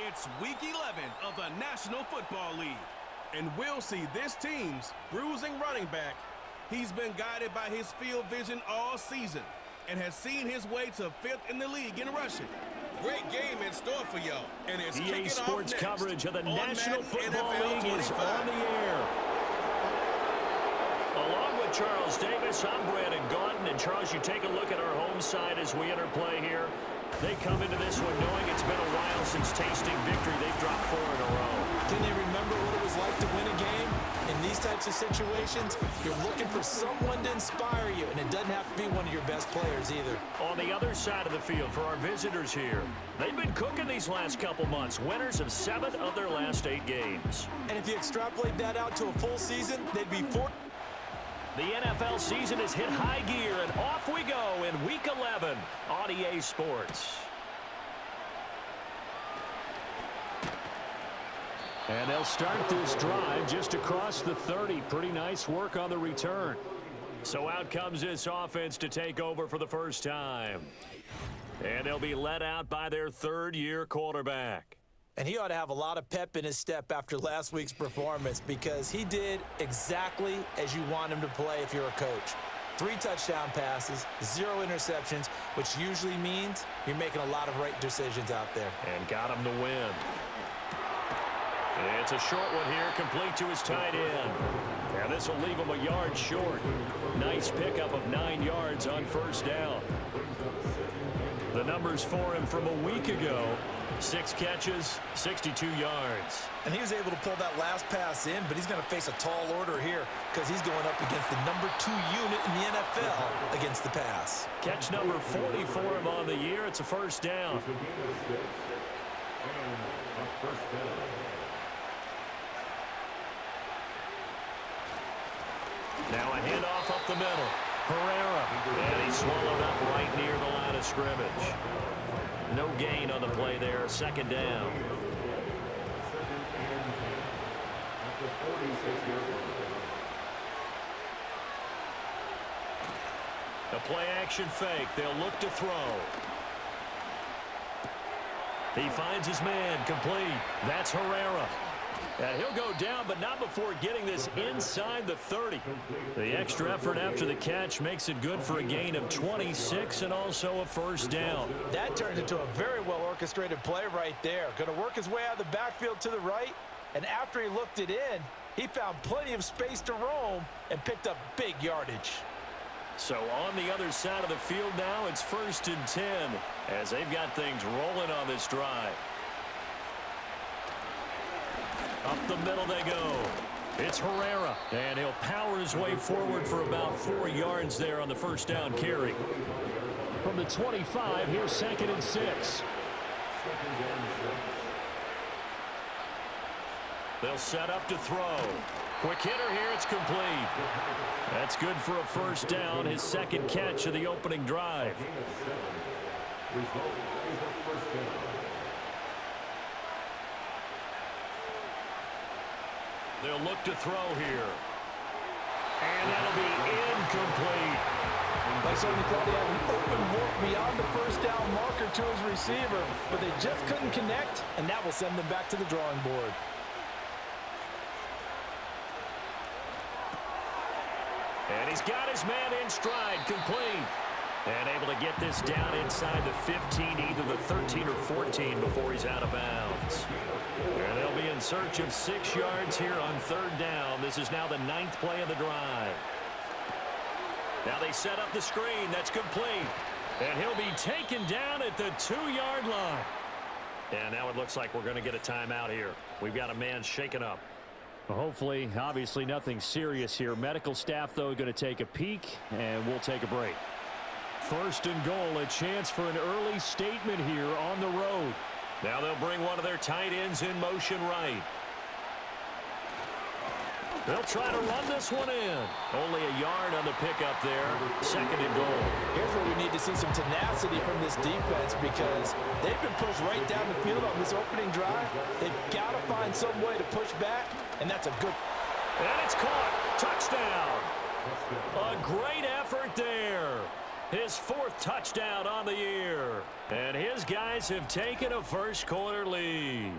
It's Week 11 of the National Football League. And we'll see this team's bruising running back. He's been guided by his field vision all season and has seen his way to 5th in the league in rushing. Great game in store for y'all. And it's EA Sports coverage of the National Football League is on the air. Along with Charles Davis, I'm Brandon Gaunton. And Charles, you take a look at our home side as we interplay here. They come into this one knowing it's been a while since tasting victory. They've dropped 4 in a row. Can they remember what it was like to win a game? In these types of situations, you're looking for someone to inspire you, and it doesn't have to be one of your best players either. On the other side of the field for our visitors here, they've been cooking these last couple months. Winners of 7 of their last 8 games. And if you extrapolate that out to a full season, they'd be 4. The NFL season has hit high gear, and off we go in Week 11 on EA Sports. And they'll start this drive just across the 30. Pretty nice work on the return. So out comes this offense to take over for the first time. And they'll be led out by their third-year quarterback. And he ought to have a lot of pep in his step after last week's performance because he did exactly as you want him to play if you're a coach. 3 touchdown passes, 0 interceptions, which usually means you're making a lot of right decisions out there. And got him to win. It's a short one here, complete to his tight end. And this will leave him a yard short. Nice pickup of 9 yards on first down. The numbers for him from a week ago. 6 catches, 62 yards. And he was able to pull that last pass in, but he's going to face a tall order here because he's going up against the number 2 unit in the NFL against the pass. Catch number 40 for him on the year. It's a first down. Now a handoff up the middle. Herrera. And he's swallowed up right near the line of scrimmage. No gain on the play there. Second down. A play-action fake. They'll look to throw. He finds his man. Complete. That's Herrera. And he'll go down, but not before getting this inside the 30. The extra effort after the catch makes it good for a gain of 26 and also a first down. That turns into a very well-orchestrated play right there. Going to work his way out of the backfield to the right, and after he looked it in, he found plenty of space to roam and picked up big yardage. So on the other side of the field now, it's 1st and 10 as they've got things rolling on this drive. Up the middle they go. It's Herrera. And he'll power his way forward for about 4 yards there on the first down carry. From the 25, here's 2nd and 6. They'll set up to throw. Quick hitter here, it's complete. That's good for a first down, his 2nd catch of the opening drive. They'll look to throw here. And that'll be incomplete. They certainly thought he had an open look beyond the first down marker to his receiver, but they just couldn't connect, and that will send them back to the drawing board. And he's got his man in stride, complete. And able to get this down inside the 15, either the 13 or 14 before he's out of bounds. And they'll be in search of 6 yards here on 3rd down. This is now the 9th play of the drive. Now they set up the screen. That's complete. And he'll be taken down at the 2-yard line. And now it looks like we're going to get a timeout here. We've got a man shaken up. Well, hopefully, obviously nothing serious here. Medical staff, though, going to take a peek, and we'll take a break. 1st and goal, a chance for an early statement here on the road. Now they'll bring one of their tight ends in motion right. They'll try to run this one in. Only a yard on the pickup there. 2nd and goal. Here's where we need to see some tenacity from this defense because they've been pushed right down the field on this opening drive. They've got to find some way to push back, and that's a good. And it's caught. Touchdown. A great effort there. His 4th touchdown on the year. And his guys have taken a first-quarter lead.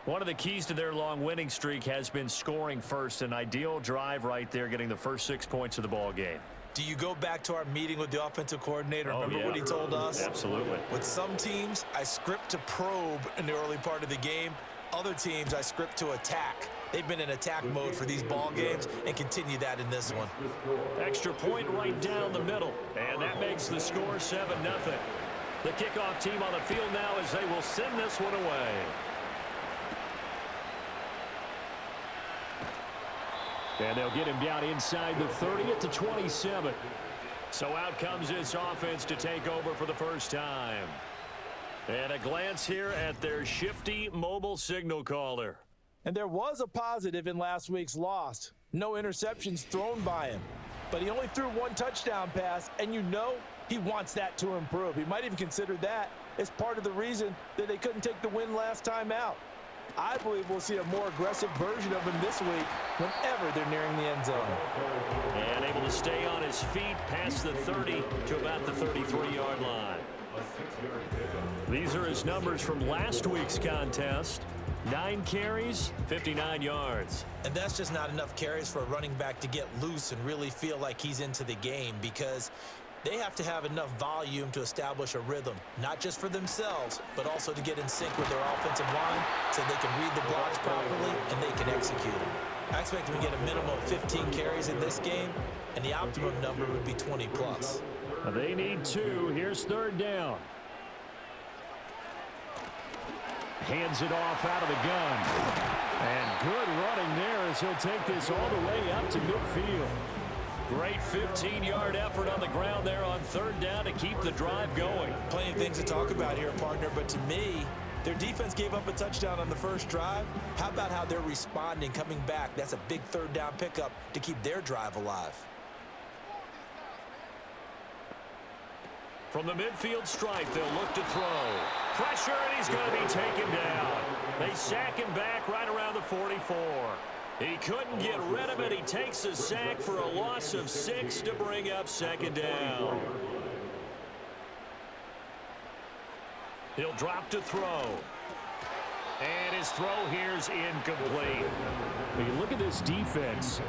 One of the keys to their long winning streak has been scoring first. An ideal drive right there, getting the first 6 points of the ball game. Do you go back to our meeting with the offensive coordinator? Remember what he told us? Absolutely. With some teams, I script to probe in the early part of the game. Other teams, I script to attack. They've been in attack mode for these ball games and continue that in this one. Extra point right down the middle, and that makes the score 7-0. The kickoff team on the field now as they will send this one away. And they'll get him down inside the 30 at the 27. So out comes this offense to take over for the first time. And a glance here at their shifty mobile signal caller. And there was a positive in last week's loss. No interceptions thrown by him. But he only threw 1 touchdown pass, and you know he wants that to improve. He might even consider that as part of the reason that they couldn't take the win last time out. I believe we'll see a more aggressive version of him this week whenever they're nearing the end zone. And able to stay on his feet past the 30 to about the 33-yard line. These are his numbers from last week's contest. 9 carries, 59 yards. And that's just not enough carries for a running back to get loose and really feel like he's into the game, because they have to have enough volume to establish a rhythm, not just for themselves, but also to get in sync with their offensive line so they can read the blocks properly and they can execute them. I expect them to get a minimum of 15 carries in this game, and the optimum number would be 20 plus. They need 2. Here's 3rd down. Hands it off out of the gun. And good running there as he'll take this all the way up to midfield. Great 15-yard effort on the ground there on 3rd down to keep the drive going. Plenty of things to talk about here, partner, but to me, their defense gave up a touchdown on the first drive. How about how they're responding, coming back? That's a big 3rd down pickup to keep their drive alive. From the midfield stripe, they'll look to throw. Pressure, and he's going to be taken down. They sack him back right around the 44. He couldn't get rid of it. He takes a sack for a loss of 6 to bring up 2nd down. He'll drop to throw. And his throw here's incomplete. When you look at this defense,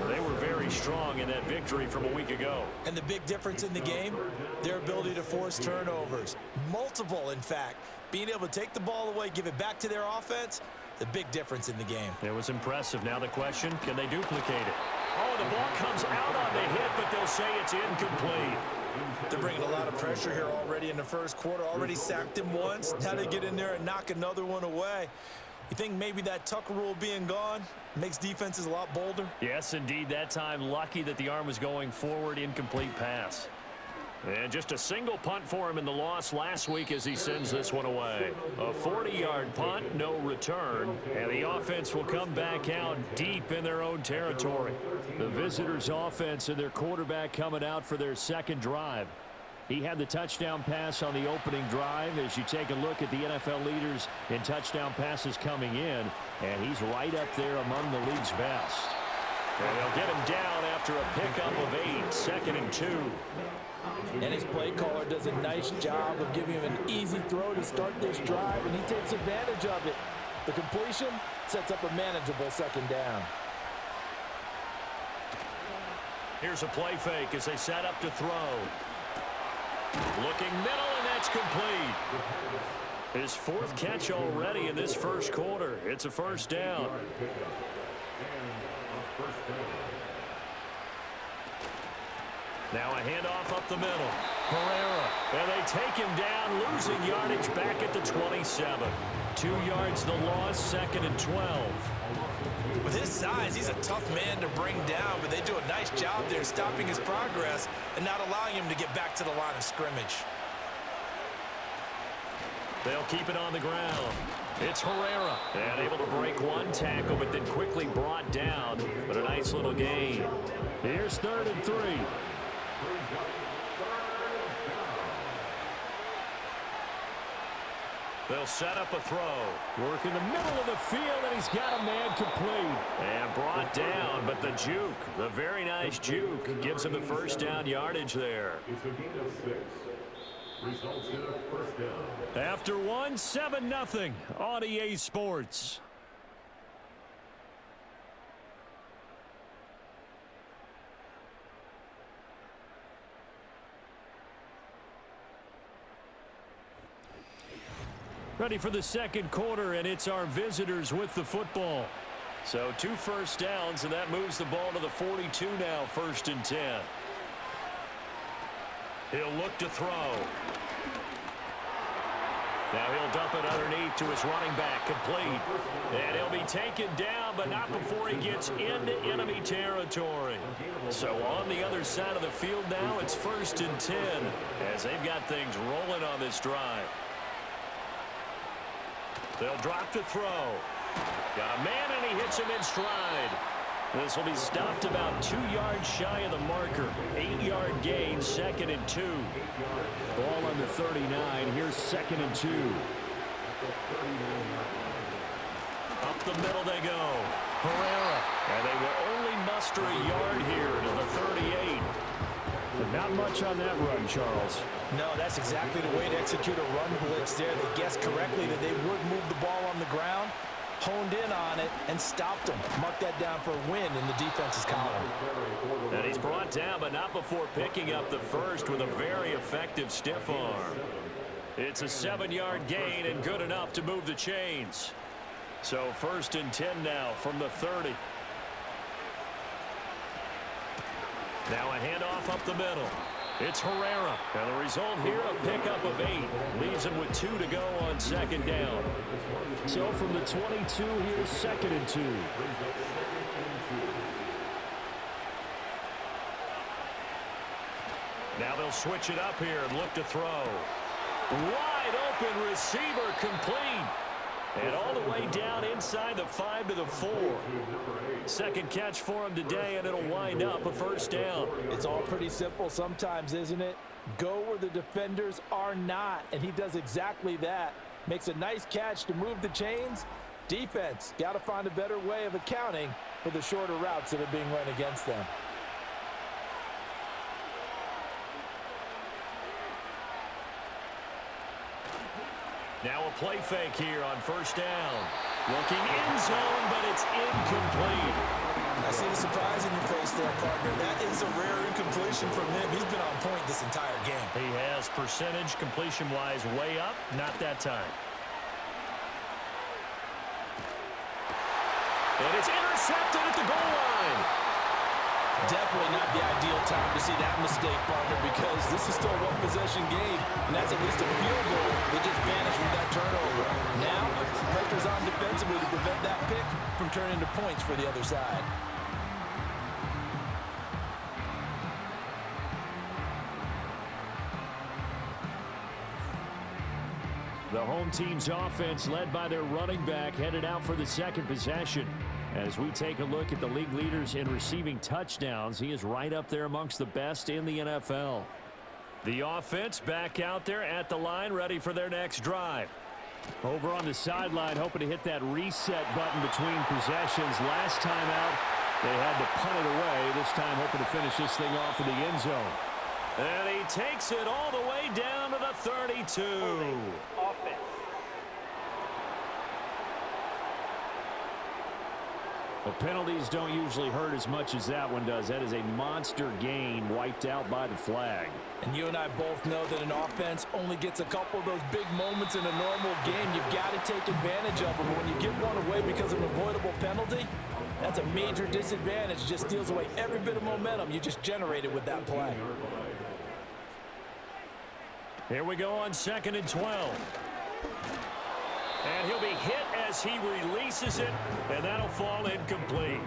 they were very strong in that victory from a week ago. And the big difference in the game, their ability to force turnovers. Multiple, in fact. Being able to take the ball away, give it back to their offense, the big difference in the game. It was impressive. Now the question, can they duplicate it? Oh, the ball comes out on the hit, but they'll say it's incomplete. They're bringing a lot of pressure here already in the first quarter. Already sacked him once. Now they get in there and knock another one away. You think maybe that Tucker rule being gone makes defenses a lot bolder? Yes, indeed. That time, lucky that the arm was going forward. Incomplete pass. And just a single punt for him in the loss last week as he sends this one away. A 40-yard punt, no return. And the offense will come back out deep in their own territory. The visitors' offense and their quarterback coming out for their 2nd drive. He had the touchdown pass on the opening drive. As you take a look at the NFL leaders in touchdown passes coming in, and he's right up there among the league's best. And they'll get him down after a pickup of 8, 2nd and 2. And his play caller does a nice job of giving him an easy throw to start this drive, and he takes advantage of it. The completion sets up a manageable 2nd down. Here's a play fake as they set up to throw. Looking middle, and that's complete. His 4th catch already in this first quarter. It's a 1st down. Now a handoff up the middle. Herrera, and they take him down, losing yardage back at the 27. 2 yards the loss, 2nd and 12. With his size, he's a tough man to bring down, but they do a nice job there stopping his progress and not allowing him to get back to the line of scrimmage. They'll keep it on the ground. It's Herrera. And able to break 1 tackle, but then quickly brought down. But a nice little gain. Here's 3rd and 3. They'll set up a throw. Work in the middle of the field, and he's got a man complete. And brought down, but the juke, the very nice juke, gives him the first down yardage there. It's a gain of 6. Results in a first down. After one, 7-0 on EA Sports. Ready for the second quarter, and it's our visitors with the football. So 2 first downs, and that moves the ball to the 42 now, 1st and 10. He'll look to throw. Now he'll dump it underneath to his running back, complete. And he'll be taken down, but not before he gets into enemy territory. So on the other side of the field now, it's 1st and 10 as they've got things rolling on this drive. They'll drop to throw. Got a man, and he hits him in stride. This will be stopped about 2 yards shy of the marker. 8-yard gain, 2nd and 2. Ball on the 39. Here's 2nd and 2. Up the middle they go. Herrera. And they will only muster a yard here to the 38. But not much on that run, Charles. No, that's exactly the way to execute a run blitz there. They guessed correctly that they would move the ball on the ground, honed in on it, and stopped them. Mark that down for a win in the defense's column. And he's brought down, but not before picking up the first with a very effective stiff arm. It's a 7-yard gain and good enough to move the chains. So 1st and 10 now from the 30. Now a handoff up the middle. It's Herrera. And the result here, a pickup of 8. Leaves him with 2 to go on 2nd down. So from the 22, here's 2nd and 2. Now they'll switch it up here and look to throw. Wide open receiver, complete. And all the way down inside the 5 to the 4. Second catch for him today, and it'll wind up a 1st down. It's all pretty simple sometimes, isn't it? Go where the defenders are not, and he does exactly that. Makes a nice catch to move the chains. Defense, got to find a better way of accounting for the shorter routes that are being run against them. Now a play fake here on 1st down. Looking end zone, but it's incomplete. I see the surprise in your face there, partner. That is a rare incompletion from him. He's been on point this entire game. He has percentage completion-wise way up. Not that time. And it's intercepted at the goal line. Definitely not the ideal time to see that mistake, partner, because this is still a one-possession game, and that's at least a field goal that just vanished with that turnover. Now, pressure's on defensively to prevent that pick from turning into points for the other side. The home team's offense, led by their running back, headed out for the 2nd possession. As we take a look at the league leaders in receiving touchdowns, he is right up there amongst the best in the NFL. The offense back out there at the line, ready for their next drive. Over on the sideline, hoping to hit that reset button between possessions. Last time out, they had to punt it away. This time, hoping to finish this thing off in the end zone. And he takes it all the way down to the 32. Offense. The penalties don't usually hurt as much as that one does. That is a monster gain wiped out by the flag. And you and I both know that an offense only gets a couple of those big moments in a normal game. You've got to take advantage of them. When you give one away because of an avoidable penalty, that's a major disadvantage. Just steals away every bit of momentum you just generated with that play. Here we go on 2nd and 12. And he'll be hit as he releases it, and that'll fall incomplete.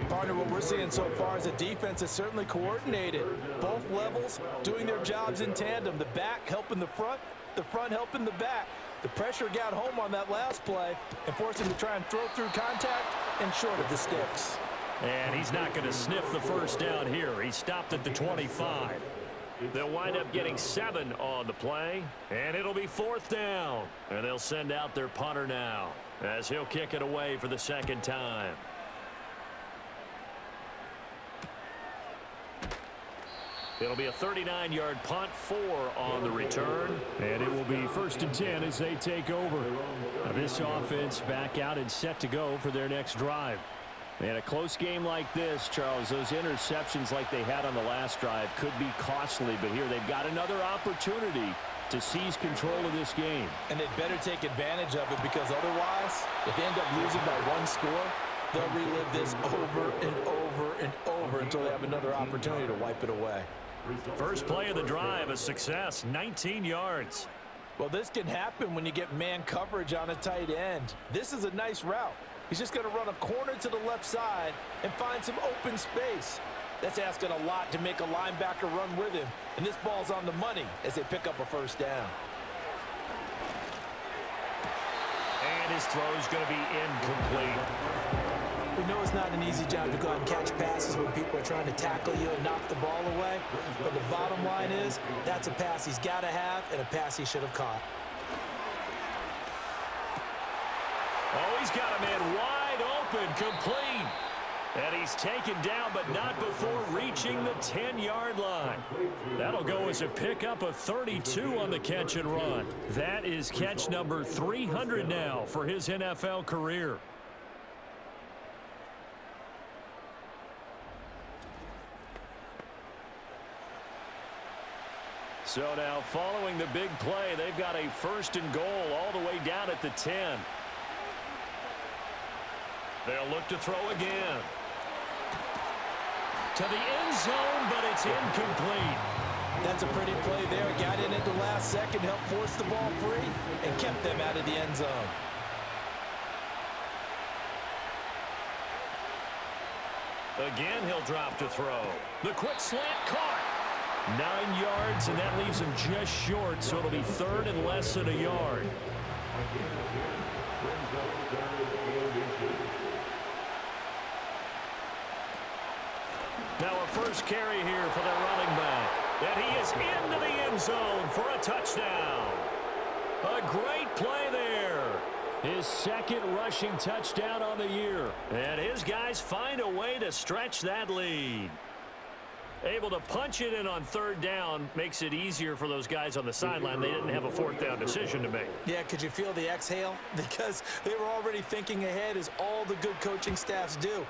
Partner, what we're seeing so far is a defense that's certainly coordinated. Both levels doing their jobs in tandem. The back helping the front helping the back. The pressure got home on that last play and forced him to try and throw through contact and short of the sticks. And he's not going to sniff the 1st down here. He stopped at the 25. They'll wind up getting 7 on the play, and it'll be 4th down. And they'll send out their punter now as he'll kick it away for the 2nd time. It'll be a 39-yard punt, 4 on the return. And it will be 1st and 10 as they take over. Now this offense back out and set to go for their next drive. And a close game like this, Charles, those interceptions like they had on the last drive could be costly. But here they've got another opportunity to seize control of this game. And they'd better take advantage of it, because otherwise, if they end up losing by 1 score, they'll relive this over and over and over until they have another opportunity to wipe it away. First play of the drive, a success, 19 yards. Well, this can happen when you get man coverage on a tight end. This is a nice route. He's just going to run a corner to the left side and find some open space. That's asking a lot to make a linebacker run with him. And this ball's on the money as they pick up a 1st down. And his throw is going to be incomplete. We know it's not an easy job to go out and catch passes when people are trying to tackle you and knock the ball away. But the bottom line is, that's a pass he's got to have and a pass he should have caught. Oh, he's got a man wide open, complete. And he's taken down, but not before reaching the 10-yard line. That'll go as a pickup of 32 on the catch and run. That is catch number 300 now for his NFL career. So now following the big play, they've got a 1st and goal all the way down at the 10. They'll look to throw again. To the end zone, but it's incomplete. That's a pretty play there. Got in at the last second, helped force the ball free, and kept them out of the end zone. Again, he'll drop to throw. The quick slant caught. 9 yards, and that leaves him just short, so it'll be 3rd and less than a yard. Now a first carry here for their running back. And he is into the end zone for a touchdown. A great play there. His 2nd rushing touchdown on the year. And his guys find a way to stretch that lead. Able to punch it in on 3rd down makes it easier for those guys on the sideline. They didn't have a 4th down decision to make. Yeah, could you feel the exhale? Because they were already thinking ahead, as all the good coaching staffs do.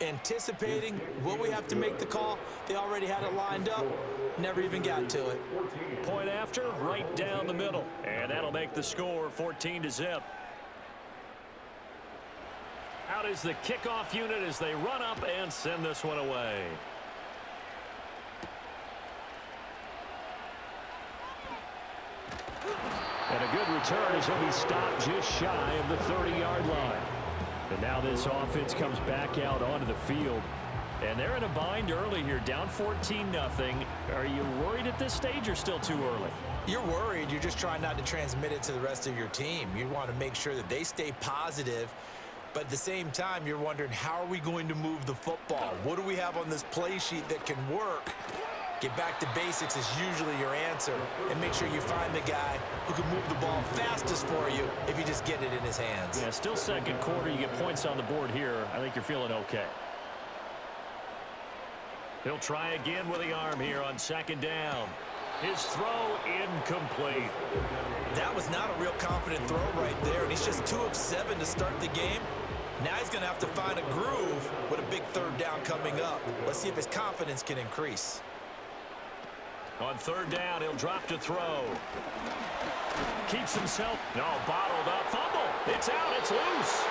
Anticipating, will we have to make the call? They already had it lined up. Never even got to it. Point after, right down the middle. And that'll make the score 14-0. Out is the kickoff unit as they run up and send this one away. And a good return as he'll be stopped just shy of the 30-yard line. And now this offense comes back out onto the field. And they're in a bind early here, down 14-0. Are you worried at this stage or still too early? You're worried. You're just trying not to transmit it to the rest of your team. You want to make sure that they stay positive. But at the same time, you're wondering, how are we going to move the football? What do we have on this play sheet that can work? Get back to basics is usually your answer, and make sure you find the guy who can move the ball fastest for you if you just get it in his hands. Yeah, still 2nd quarter. You get points on the board here. I think you're feeling okay. He'll try again with the arm here on 2nd down. His throw incomplete. That was not a real confident throw right there, and he's just 2 of 7 to start the game. Now he's going to have to find a groove with a big 3rd down coming up. Let's see if his confidence can increase. On 3rd down, he'll drop to throw. Keeps himself, bottled up. Fumble. It's out. It's loose.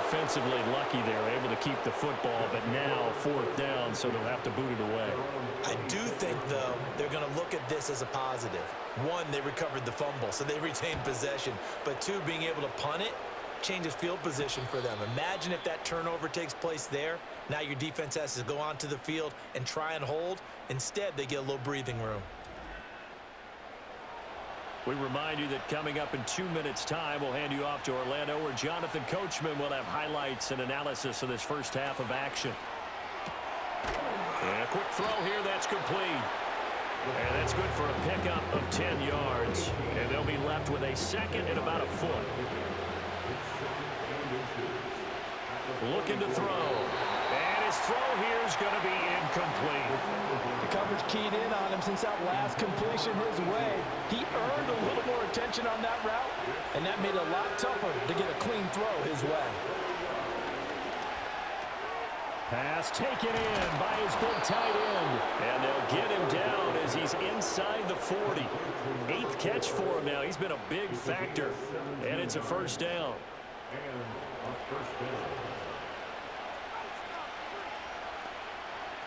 Offensively lucky they were able to keep the football, but now 4th down, so they'll have to boot it away. I do think, though, they're going to look at this as a positive. 1, they recovered the fumble, so they retained possession. But 2, being able to punt it changes field position for them. Imagine if that turnover takes place there. Now your defense has to go onto the field and try and hold. Instead, they get a little breathing room. We remind you that coming up in 2 minutes' time, we'll hand you off to Orlando, where Jonathan Coachman will have highlights and analysis of this first half of action. And a quick throw here that's complete. And that's good for a pickup of 10 yards. And they'll be left with a second and about a foot. Looking to throw. And his throw here is going to be incomplete. The coverage keyed in on him since that last completion his way. He earned a little more attention on that route, and that made it a lot tougher to get a clean throw his way. Pass taken in by his big tight end. And they'll get him down as he's inside the 40. 8th catch for him now. He's been a big factor. And it's a first down.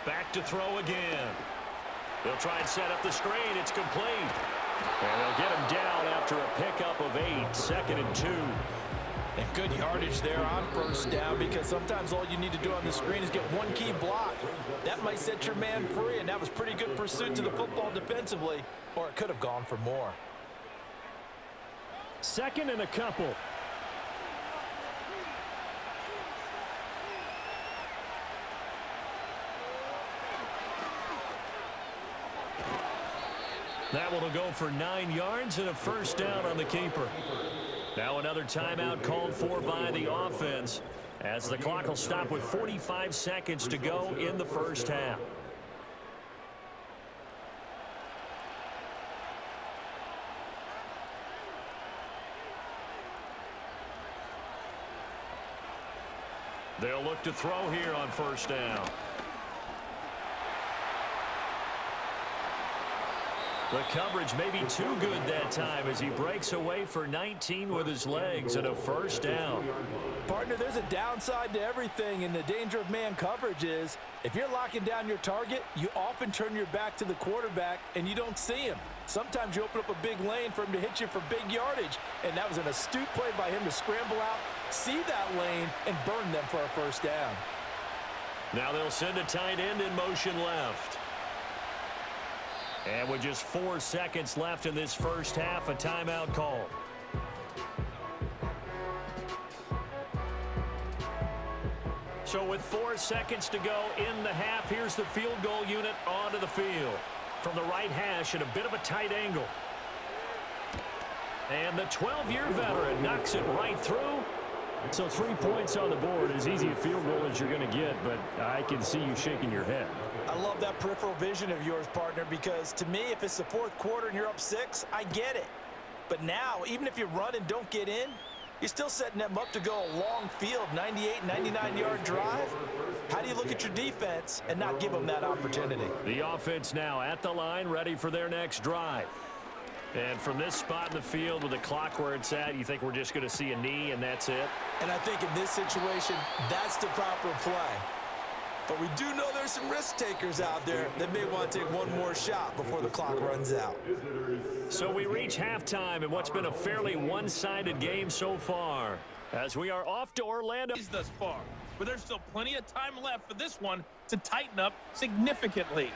Back to throw again. They'll try and set up the screen. It's complete. And they'll get him down after a pickup of 8. 2nd and 2. And good yardage there on first down, because sometimes all you need to do on the screen is get one key block. That might set your man free, and that was pretty good pursuit to the football defensively, or it could have gone for more. 2nd and a couple. That one will go for 9 yards and a first down on the keeper. Now another timeout called for by the offense, as the clock will stop with 45 seconds to go in the first half. They'll look to throw here on first down. The coverage may be too good that time as he breaks away for 19 with his legs and a first down. Partner, there's a downside to everything, and the danger of man coverage is if you're locking down your target, you often turn your back to the quarterback and you don't see him. Sometimes you open up a big lane for him to hit you for big yardage, and that was an astute play by him to scramble out, see that lane, and burn them for a first down. Now they'll send a tight end in motion left. And with just 4 seconds left in this first half, a timeout call. So with 4 seconds to go in the half, here's the field goal unit onto the field. From the right hash at a bit of a tight angle. And the 12-year veteran knocks it right through. So 3 points on the board, as easy a field goal as you're going to get, but I can see you shaking your head. I love that peripheral vision of yours, partner, because to me, if it's the fourth quarter and you're up 6, I get it. But now, even if you run and don't get in, you're still setting them up to go a long field, 98, 99-yard drive. How do you look at your defense and not give them that opportunity? The offense now at the line, ready for their next drive. And from this spot in the field with the clock where it's at, you think we're just going to see a knee and that's it? And I think in this situation, that's the proper play. But we do know there's some risk takers out there that may want to take one more shot before the clock runs out. So we reach halftime in what's been a fairly one-sided game so far, as we are off to Orlando. Thus far, but there's still plenty of time left for this one to tighten up significantly.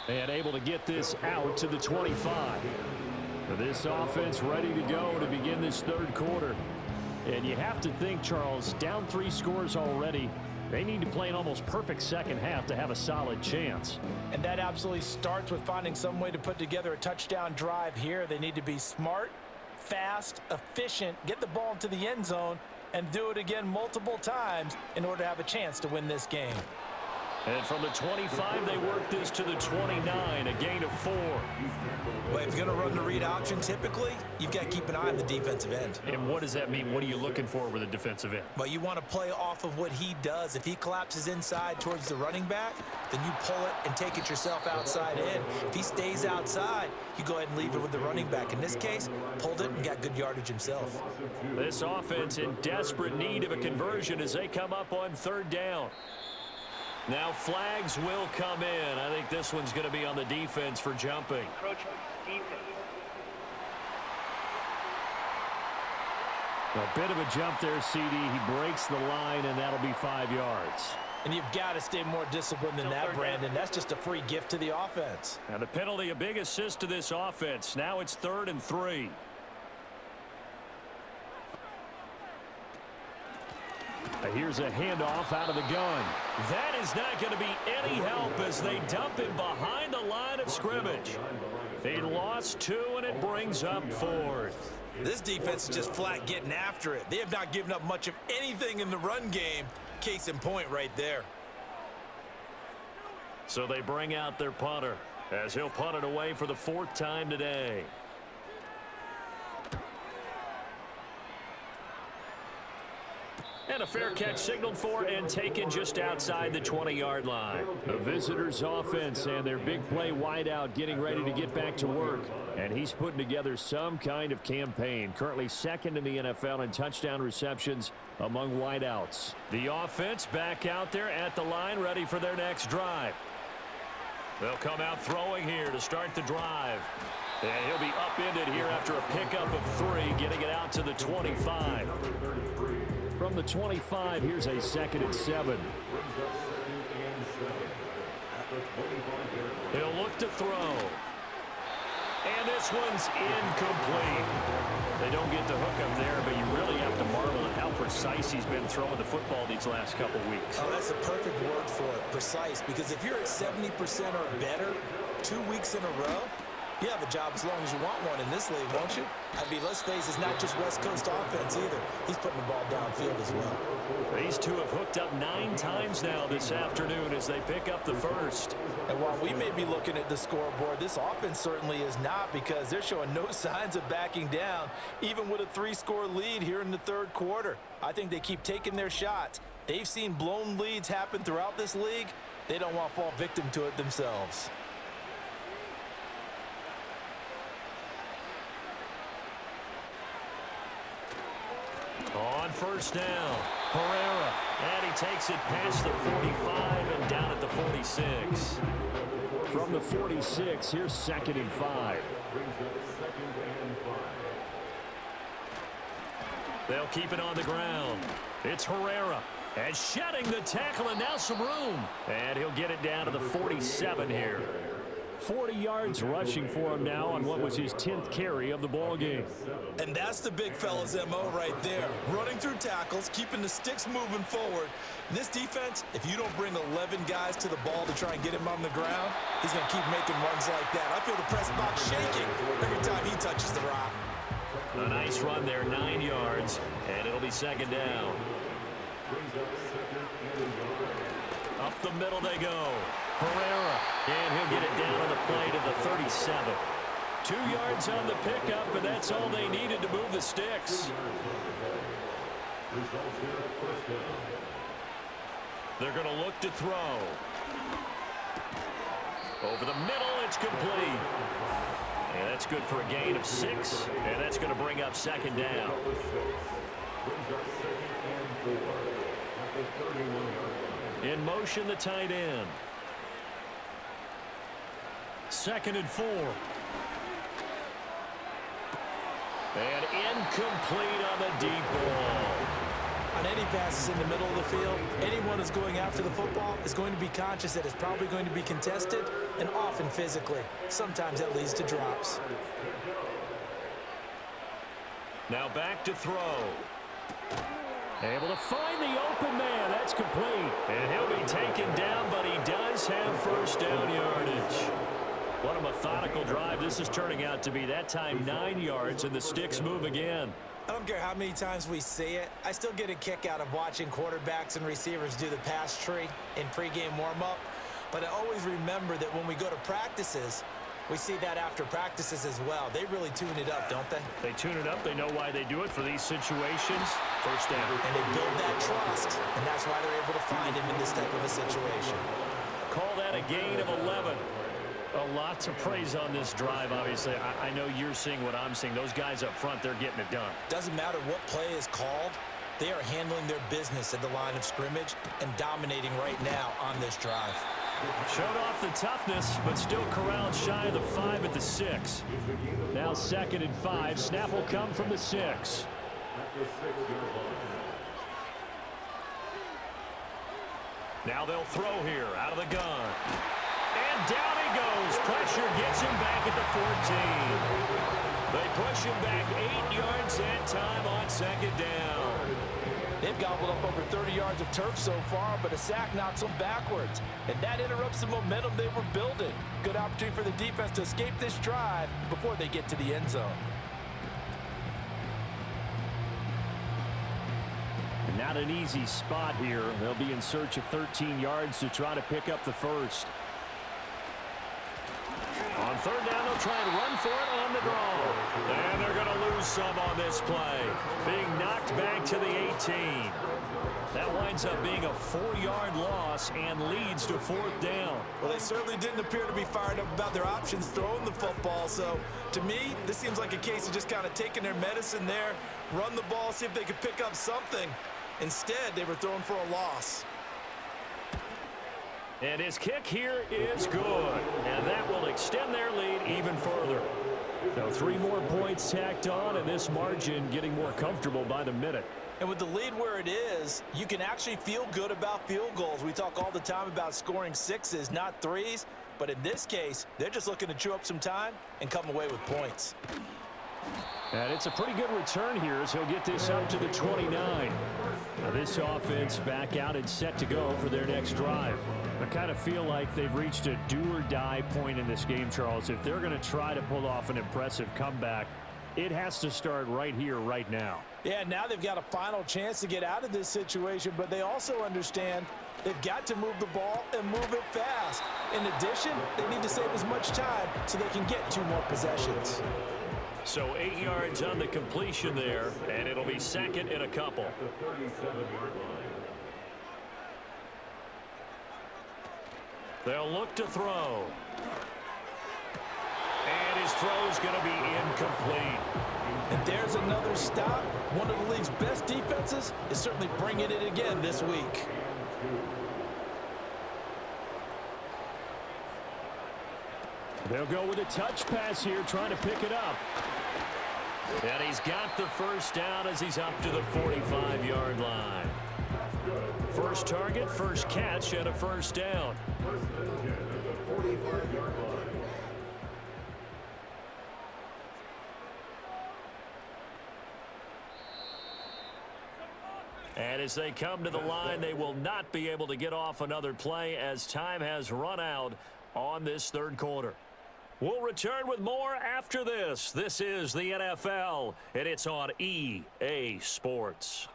And able to get this out to the 25. This offense ready to go to begin this third quarter. And you have to think, Charles, down 3 scores already. They need to play an almost perfect second half to have a solid chance. And that absolutely starts with finding some way to put together a touchdown drive here. They need to be smart, fast, efficient, get the ball into the end zone, and do it again multiple times in order to have a chance to win this game. And from the 25, they work this to the 29, a gain of 4. Well, if you're going to run the read option, typically, you've got to keep an eye on the defensive end. And what does that mean? What are you looking for with a defensive end? Well, you want to play off of what he does. If he collapses inside towards the running back, then you pull it and take it yourself outside in. If he stays outside, you go ahead and leave it with the running back. In this case, pulled it and got good yardage himself. This offense in desperate need of a conversion as they come up on 3rd down. Now flags will come in. I think this one's going to be on the defense for jumping. A bit of a jump there, CD. He breaks the line, and that'll be 5 yards. And you've got to stay more disciplined than that, Brandon. That's just a free gift to the offense. And the penalty, a big assist to this offense. Now it's 3rd and 3. Here's a handoff out of the gun. That is not going to be any help as they dump him behind the line of scrimmage. He lost 2, and it brings up 4th. This defense is just flat getting after it. They have not given up much of anything in the run game. Case in point right there. So they bring out their punter as he'll punt it away for the 4th time today. And a fair catch signaled for and taken just outside the 20-yard line. The visitors' offense and their big play wideout getting ready to get back to work. And he's putting together some kind of campaign. Currently 2nd in the NFL in touchdown receptions among wideouts. The offense back out there at the line, ready for their next drive. They'll come out throwing here to start the drive. And he'll be upended here after a pickup of 3, getting it out to the 25. From the 25, here's a 2nd and 7. He'll look to throw. And this one's incomplete. They don't get the hook up there, but you really have to marvel at how precise he's been throwing the football these last couple weeks. Oh, that's a perfect word for it, precise, because if you're at 70% or better 2 weeks in a row, you have a job as long as you want one in this league, won't you? I mean, let's face it, it's not just West Coast offense either. He's putting the ball downfield as well. These two have hooked up 9 times now this afternoon as they pick up the first. And while we may be looking at the scoreboard, this offense certainly is not, because they're showing no signs of backing down, even with a 3-score lead here in the 3rd quarter. I think they keep taking their shots. They've seen blown leads happen throughout this league. They don't want to fall victim to it themselves. On first down, Herrera, and he takes it past the 45 and down at the 46. From the 46, here's 2nd and 5. They'll keep it on the ground. It's Herrera, and shedding the tackle, and now some room. And he'll get it down to the 47 here. 40 yards rushing for him now on what was his 10th carry of the ball game. And that's the big fella's MO right there. Running through tackles, keeping the sticks moving forward. And this defense, if you don't bring 11 guys to the ball to try and get him on the ground, he's going to keep making runs like that. I feel the press box shaking every time he touches the rock. A nice run there, 9 yards, and it'll be 2nd down. Up the middle they go. Herrera, and he'll get it down on the play to the 37. 2 yards on the pickup, and that's all they needed to move the sticks. They're going to look to throw. Over the middle, it's complete. And that's good for a gain of 6, and that's going to bring up 2nd down. In motion, the tight end. 2nd and 4. And incomplete on the deep ball. On any passes in the middle of the field, anyone who's going after the football is going to be conscious that it's probably going to be contested, and often physically. Sometimes that leads to drops. Now back to throw. Able to find the open man. That's complete. And he'll be taken down, but he does have first down yardage. What a methodical drive this is turning out to be. That time 9 yards, and the sticks move again. I don't care how many times we see it. I still get a kick out of watching quarterbacks and receivers do the pass tree in pregame warm-up. But I always remember that when we go to practices, we see that after practices as well. They really tune it up, don't they? They tune it up. They know why they do it for these situations. First down. And they build that trust, and that's why they're able to find him in this type of a situation. Call that a gain of 11. A lot to praise on this drive, obviously. I know you're seeing what I'm seeing. Those guys up front, they're getting it done. Doesn't matter what play is called. They are handling their business at the line of scrimmage and dominating right now on this drive. Showed off the toughness, but still corralled shy of the 5 at the 6. Now 2nd and 5. Snap will come from the 6. Now they'll throw here out of the gun. And down he goes. Pressure gets him back at the 14. They push him back 8 yards that time on second down. They've gobbled up over 30 yards of turf so far, but a sack knocks them backwards. And that interrupts the momentum they were building. Good opportunity for the defense to escape this drive before they get to the end zone. Not an easy spot here. They'll be in search of 13 yards to try to pick up the first. On third down, they'll try and run for it on the draw. And they're going to lose some on this play. Being knocked back to the 18. That winds up being a 4-yard loss and leads to fourth down. Well, they certainly didn't appear to be fired up about their options throwing the football. So, to me, this seems like a case of just kind of taking their medicine there, run the ball, see if they could pick up something. Instead, they were throwing for a loss. And his kick here is good. And that will extend their lead even further. So 3 more points tacked on, and this margin getting more comfortable by the minute. And with the lead where it is, you can actually feel good about field goals. We talk all the time about scoring 6s, not 3s. But in this case, they're just looking to chew up some time and come away with points. And it's a pretty good return here as he'll get this up to the 29. Now this offense back out and set to go for their next drive. I kind of feel like they've reached a do-or-die point in this game, Charles. If they're going to try to pull off an impressive comeback, it has to start right here, right now. Yeah, now they've got a final chance to get out of this situation, but they also understand they've got to move the ball and move it fast. In addition, they need to save as much time so they can get 2 more possessions. So 8 yards on the completion there, and it'll be second and a couple. They'll look to throw. And his throw's going to be incomplete. And there's another stop. One of the league's best defenses is certainly bringing it again this week. They'll go with a touch pass here, trying to pick it up. And he's got the first down as he's up to the 45-yard line. First target, first catch, and a first down. And as they come to the line, they will not be able to get off another play as time has run out on this third quarter. We'll return with more after this. This is the NFL, and it's on EA Sports.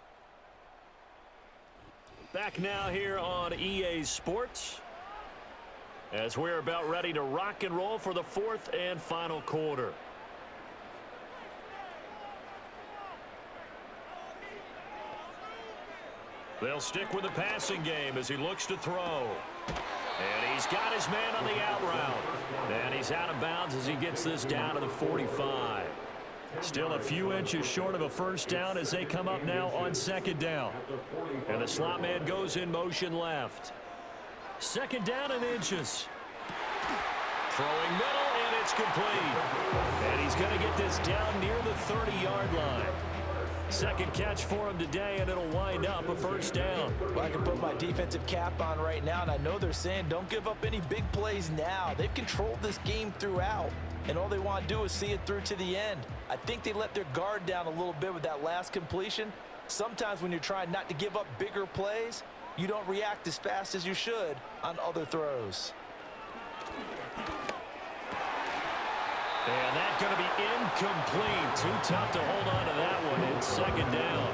Back now here on EA Sports as we're about ready to rock and roll for the fourth and final quarter. They'll stick with the passing game as he looks to throw. And he's got his man on the out route. And he's out of bounds as he gets this down to the 45. Still a few inches short of a first down as they come up now on second down. And the slot man goes in motion left. Second down and inches. Throwing middle, and it's complete. And he's going to get this down near the 30-yard line. Second catch for him today, and it'll wind up a first down. Well, I can put my defensive cap on right now, and I know they're saying don't give up any big plays now. They've controlled this game throughout, and all they want to do is see it through to the end. I think they let their guard down a little bit with that last completion. Sometimes when you're trying not to give up bigger plays, you don't react as fast as you should on other throws. And that's going to be incomplete. Too tough to hold on to that one. It's second down.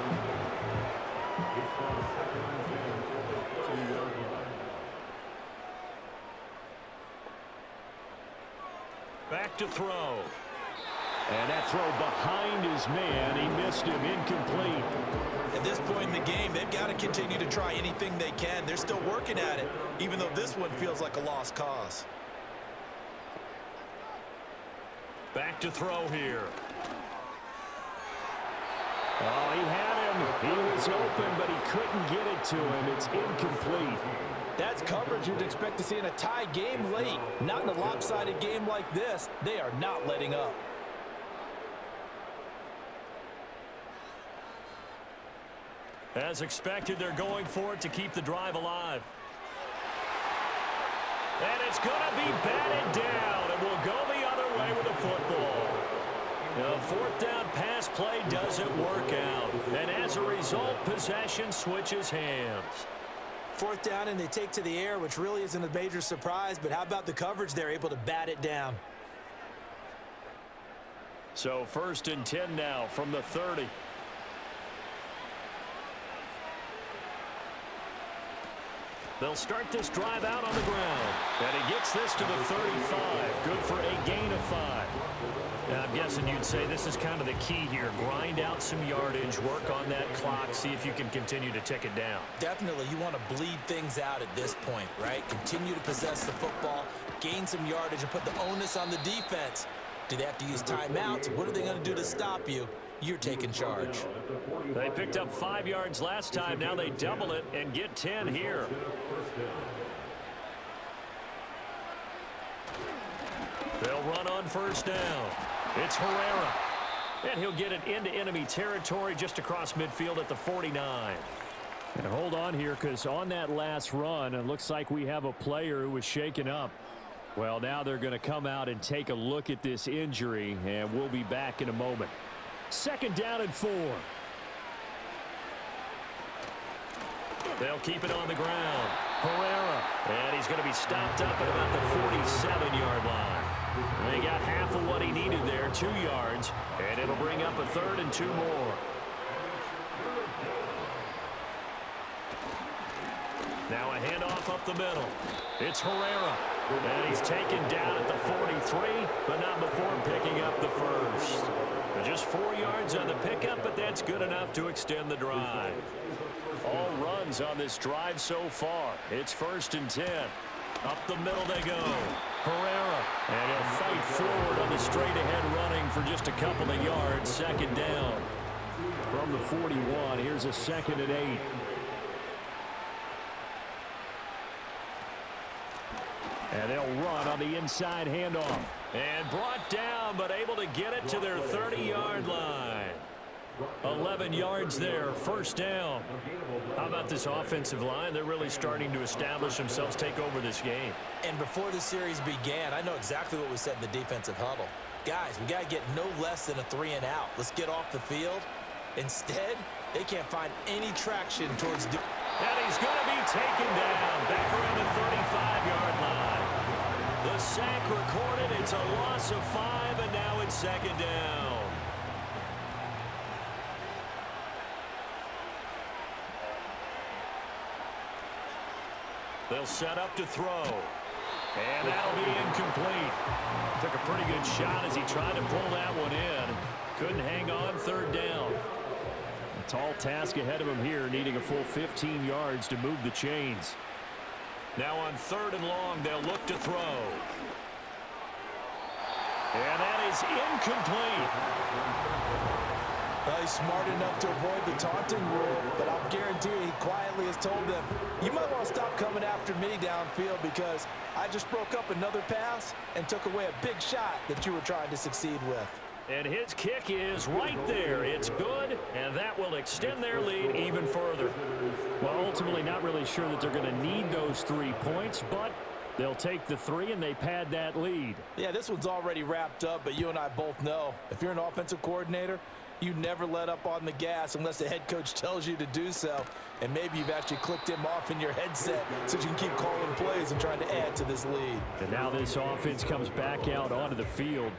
Back to throw. And that throw behind his man. He missed him. Incomplete. At this point in the game, they've got to continue to try anything they can. They're still working at it, even though this one feels like a lost cause. Back to throw here. Oh, he had him. He was open, but he couldn't get it to him. It's incomplete. That's coverage you'd expect to see in a tie game late. Not in a lopsided game like this. They are not letting up. As expected, they're going for it to keep the drive alive. And it's going to be batted down, and we'll go the other way with the football. The fourth down pass play doesn't work out. And as a result, possession switches hands. Fourth down, and they take to the air, which really isn't a major surprise, but how about the coverage? They're able to bat it down. So 1st and 10 now from the 30. They'll start this drive out on the ground. And he gets this to the 35. Good for a gain of 5. Now, I'm guessing you'd say this is kind of the key here. Grind out some yardage, work on that clock, see if you can continue to tick it down. Definitely, you want to bleed things out at this point, right? Continue to possess the football, gain some yardage, and put the onus on the defense. Do they have to use timeouts? What are they going to do to stop you? You're taking charge. They picked up 5 yards last time. Now they double it and get 10 here. They'll run on 1st down. It's Herrera. And he'll get it into enemy territory just across midfield at the 49. And hold on here, because on that last run, it looks like we have a player who was shaken up. Well, now they're going to come out and take a look at this injury, and we'll be back in a moment. 2nd down and 4. They'll keep it on the ground. Herrera. And he's going to be stopped up at about the 47-yard line. They got half of what he needed there, 2 yards, and it'll bring up a 3rd and 2 more. Now a handoff up the middle. It's Herrera. And he's taken down at the 43, but not before picking up the 1st. Just 4 yards on the pickup, but that's good enough to extend the drive. All runs on this drive so far. It's 1st and 10. Up the middle they go. Herrera. And he'll fight forward on the straight-ahead running for just a couple of yards. 2nd down. From the 41, here's a 2nd and 8. And they'll run on the inside handoff. And brought down, but able to get it to their 30-yard line. 11 yards there, 1st down. How about this offensive line? They're really starting to establish themselves, take over this game. And before the series began, I know exactly what we said in the defensive huddle. Guys, we got to get no less than a 3 and out. Let's get off the field. Instead, they can't find any traction towards... And he's going to be taken down back around the 35-yard line. The sack recorded. It's a loss of 5, and now it's 2nd down. They'll set up to throw. And that'll be incomplete. Took a pretty good shot as he tried to pull that one in. Couldn't hang on. 3rd down. A tall task ahead of him here, needing a full 15 yards to move the chains. Now on 3rd and long, they'll look to throw. And that is incomplete. Well, he's smart enough to avoid the taunting rule, but I'll guarantee you he quietly has told them, you might want to stop coming after me downfield because I just broke up another pass and took away a big shot that you were trying to succeed with. And his kick is right there. It's good, and that will extend their lead even further. Well, ultimately not really sure that they're going to need those 3 points, but they'll take the 3 and they pad that lead. Yeah, this one's already wrapped up, but you and I both know if you're an offensive coordinator, you never let up on the gas unless the head coach tells you to do so. And maybe you've actually clicked him off in your headset so you can keep calling plays and trying to add to this lead. And now this offense comes back out onto the field.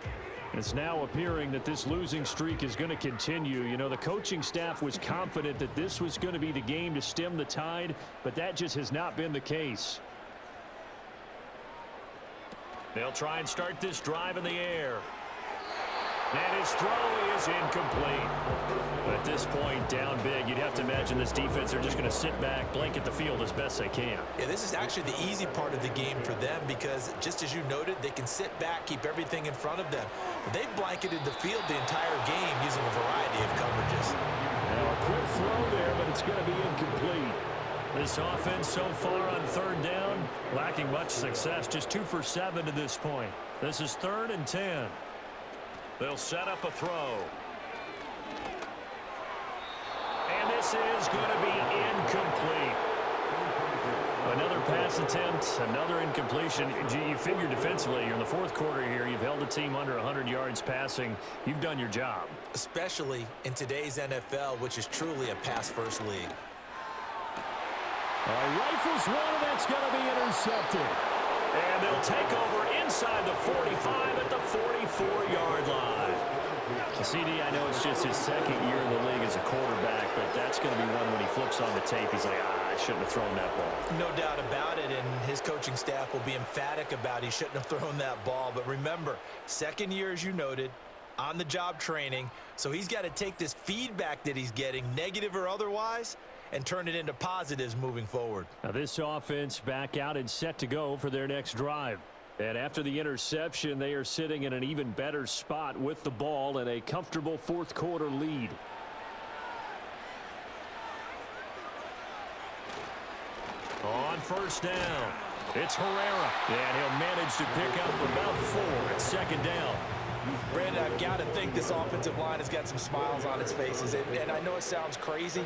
It's now appearing that this losing streak is going to continue. You know, the coaching staff was confident that this was going to be the game to stem the tide, but that just has not been the case. They'll try and start this drive in the air. And his throw is incomplete. But at this point, down big, you'd have to imagine this defense, they're just going to sit back, blanket the field as best they can. Yeah, this is actually the easy part of the game for them because, just as you noted, they can sit back, keep everything in front of them. But they've blanketed the field the entire game using a variety of coverages. Now a quick throw there, but it's going to be incomplete. This offense so far on 3rd down, lacking much success, just 2 for 7 to this point. This is 3rd and 10. They'll set up a throw. And this is going to be incomplete. Another pass pass attempt, another incompletion. You figure defensively, you're in the fourth quarter here. You've held the team under 100 yards passing. You've done your job. Especially in today's NFL, which is truly a pass-first league. Rifles one, and that's going to be intercepted. And they'll take over inside the 45 at the 44-yard line. CD, I know it's just his second year in the league as a quarterback, but that's going to be one when he flips on the tape, he's like, I shouldn't have thrown that ball. No doubt about it, and his coaching staff will be emphatic about he shouldn't have thrown that ball. But remember, second year, as you noted, on-the-job training, so he's got to take this feedback that he's getting, negative or otherwise, and turn it into positives moving forward. Now this offense back out and set to go for their next drive. And after the interception, they are sitting in an even better spot with the ball and a comfortable fourth quarter lead. On first down, it's Herrera. And he'll manage to pick up about 4 at second down. Brandon, I've got to think this offensive line has got some smiles on its faces. And I know it sounds crazy,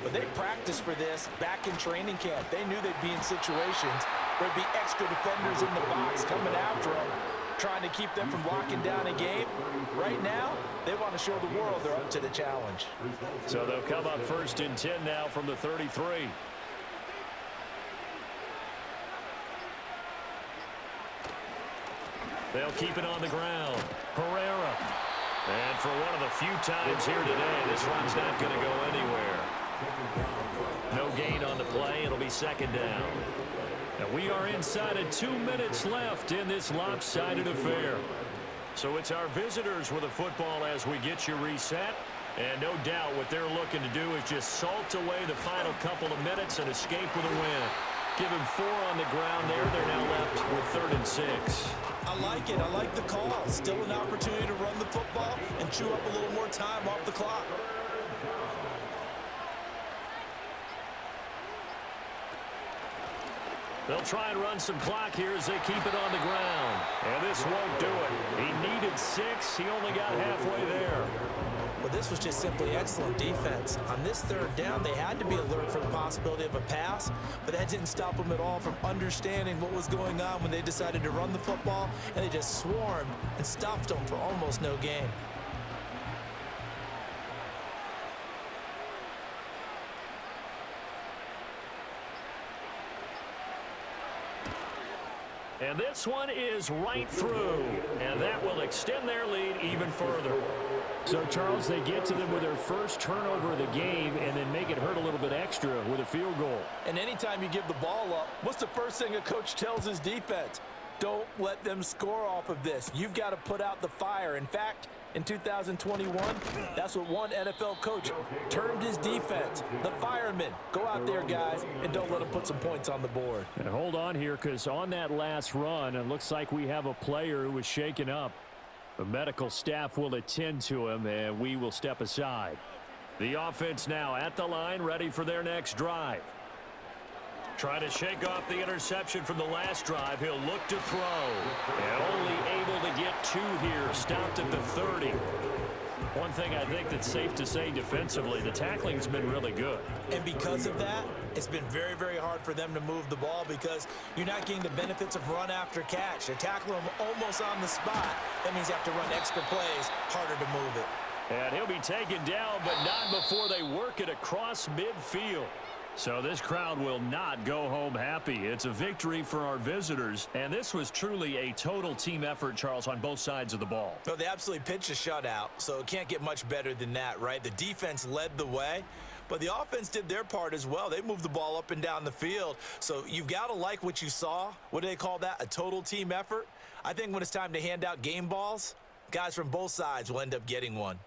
but they practiced for this back in training camp. They knew they'd be in situations where there'd be extra defenders in the box coming after them, trying to keep them from locking down a game. Right now, they want to show the world they're up to the challenge. So they'll come up first and 10 now from the 33. They'll keep it on the ground. Herrera. And for one of the few times here today, this run's not going to go anywhere. No gain on the play. It'll be second down. And we are inside of 2 minutes left in this lopsided affair. So it's our visitors with the football as we get you reset. And no doubt what they're looking to do is just salt away the final couple of minutes and escape with a win. Give him 4 on the ground there. They're now left with 3rd and 6. I like it. I like the call. Still an opportunity to run the football and chew up a little more time off the clock. They'll try and run some clock here as they keep it on the ground. And this won't do it. He needed 6. He only got halfway there. Well, this was just simply excellent defense. On this 3rd down, they had to be alert for the possibility of a pass, but that didn't stop them at all from understanding what was going on when they decided to run the football, and they just swarmed and stopped them for almost no gain. And this one is right through, and that will extend their lead even further. So, Charles, they get to them with their first turnover of the game and then make it hurt a little bit extra with a field goal. And anytime you give the ball up, what's the first thing a coach tells his defense? Don't let them score off of this. You've got to put out the fire. In fact, in 2021, that's what one NFL coach termed his defense, the firemen. Go out there, guys, and don't let them put some points on the board. And hold on here, because on that last run, it looks like we have a player who was shaken up. The medical staff will attend to him, and we will step aside. The offense now at the line, ready for their next drive. Trying to shake off the interception from the last drive. He'll look to throw. And only able to get 2 here. Stopped at the 30. One thing I think that's safe to say defensively, the tackling's been really good. And because of that, it's been very, very hard for them to move the ball because you're not getting the benefits of run after catch. They're tackling them almost on the spot. That means you have to run extra plays, harder to move it. And he'll be taken down, but not before they work it across midfield. So this crowd will not go home happy. It's a victory for our visitors, and this was truly a total team effort, Charles, on both sides of the ball. No, they absolutely pitched a shutout, so it can't get much better than that, right? The defense led the way, but the offense did their part as well. They moved the ball up and down the field, so you've got to like what you saw. What do they call that? A total team effort? I think when it's time to hand out game balls, guys from both sides will end up getting one.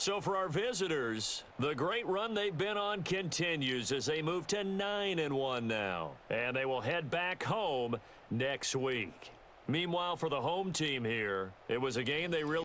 So for our visitors, the great run they've been on continues as they move to 9-1 now. And they will head back home next week. Meanwhile, for the home team here, it was a game they really